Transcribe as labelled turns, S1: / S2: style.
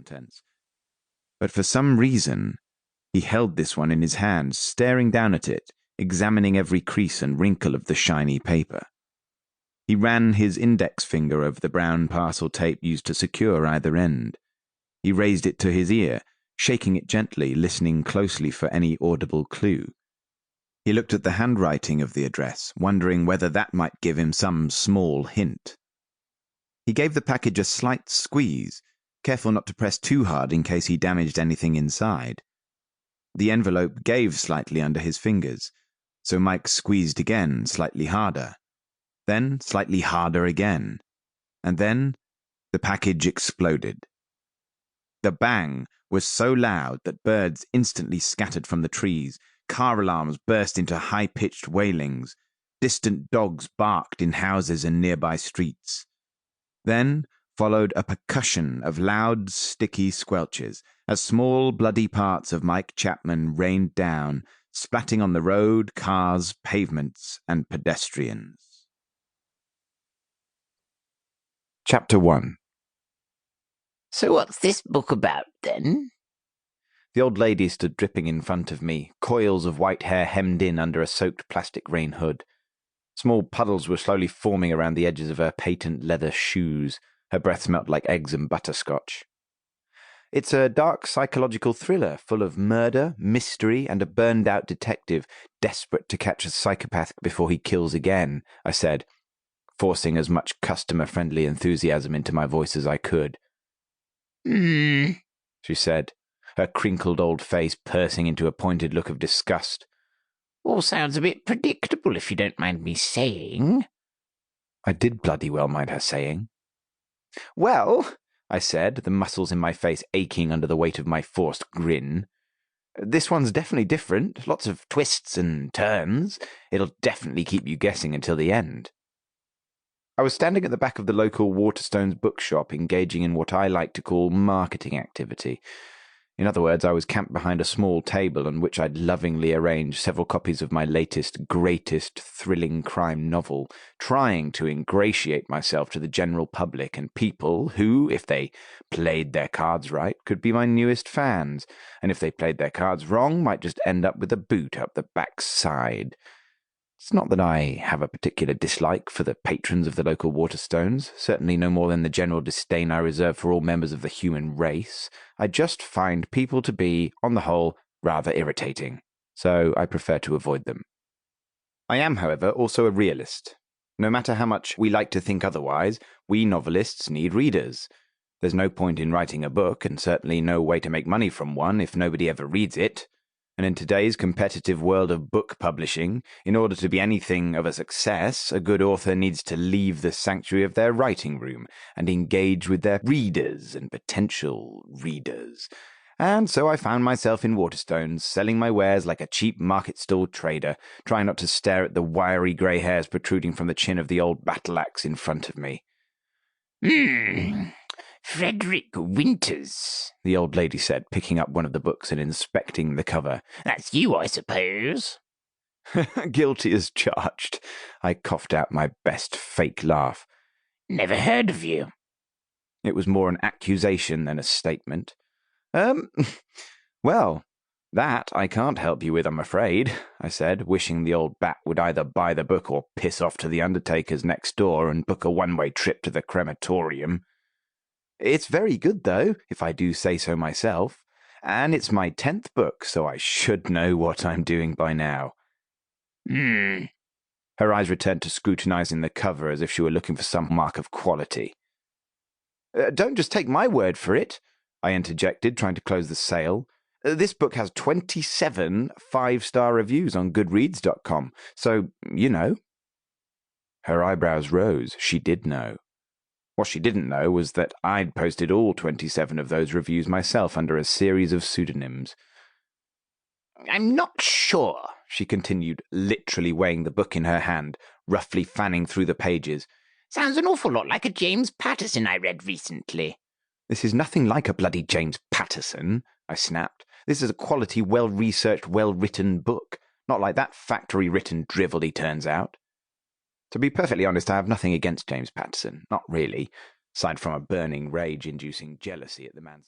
S1: contents. But for some reason, he held this one in his hand, staring down at it, examining every crease and wrinkle of the shiny paper. He ran his index finger over the brown parcel tape used to secure either end. He raised it to his ear, shaking it gently, listening closely for any audible clue. He looked at the handwriting of the address, wondering whether that might give him some small hint. He gave the package a slight squeeze, careful not to press too hard in case he damaged anything inside. The envelope gave slightly under his fingers, so Mike squeezed again, slightly harder. Then slightly harder again. And then the package exploded. The bang was so loud that birds instantly scattered from the trees, car alarms burst into high-pitched wailings, distant dogs barked in houses and nearby streets. Then followed a percussion of loud, sticky squelches as small, bloody parts of Mike Chapman rained down, splatting on the road, cars, pavements, and pedestrians. Chapter 1.
S2: So what's this book about, then?
S1: The old lady stood dripping in front of me, coils of white hair hemmed in under a soaked plastic rain hood. Small puddles were slowly forming around the edges of her patent leather shoes. Her breath smelt like eggs and butterscotch. It's a dark psychological thriller full of murder, mystery, and a burned-out detective desperate to catch a psychopath before he kills again, I said, forcing as much customer-friendly enthusiasm into my voice as I could.
S2: She
S1: said, her crinkled old face pursing into a pointed look of disgust.
S2: All sounds a bit predictable, if you don't mind me saying.
S1: I did bloody well mind her saying. Well, I said, the muscles in my face aching under the weight of my forced grin. This one's definitely different. Lots of twists and turns. It'll definitely keep you guessing until the end. I was standing at the back of the local Waterstones bookshop, engaging in what I like to call marketing activity. In other words, I was camped behind a small table on which I'd lovingly arranged several copies of my latest, greatest thrilling crime novel, trying to ingratiate myself to the general public and people who, if they played their cards right, could be my newest fans, and if they played their cards wrong, might just end up with a boot up the backside. It's not that I have a particular dislike for the patrons of the local Waterstones, certainly no more than the general disdain I reserve for all members of the human race. I just find people to be, on the whole, rather irritating, so I prefer to avoid them. I am, however, also a realist. No matter how much we like to think otherwise, we novelists need readers. There's no point in writing a book, and certainly no way to make money from one if nobody ever reads it. And in today's competitive world of book publishing, in order to be anything of a success, a good author needs to leave the sanctuary of their writing room and engage with their readers and potential readers. And so I found myself in Waterstones, selling my wares like a cheap market stall trader, trying not to stare at the wiry grey hairs protruding from the chin of the old battle-axe in front of me.
S2: Freddie Winters,
S1: the old lady said, picking up one of the books and inspecting the cover.
S2: That's you, I suppose.
S1: Guilty as charged. I coughed out my best fake laugh.
S2: Never heard of you.
S1: It was more an accusation than a statement. Well, that I can't help you with, I'm afraid, I said, wishing the old bat would either buy the book or piss off to the undertaker's next door and book a one-way trip to the crematorium. It's very good, though, if I do say so myself, and it's my 10th book, so I should know what I'm doing by now.
S2: Her
S1: eyes returned to scrutinizing the cover as if she were looking for some mark of quality. Don't just take my word for it, I interjected, trying to close the sale. This book has 27 5-star reviews on Goodreads.com, so, you know. Her eyebrows rose. She did know. What she didn't know was that I'd posted all 27 of those reviews myself under a series of pseudonyms.
S2: I'm not sure,
S1: she continued, literally weighing the book in her hand, roughly fanning through the pages.
S2: Sounds an awful lot like a James Patterson I read recently.
S1: This is nothing like a bloody James Patterson, I snapped. This is a quality, well-researched, well-written book, not like that factory-written drivel he turns out. To be perfectly honest, I have nothing against James Patterson. Not really, aside from a burning rage-inducing jealousy at the man's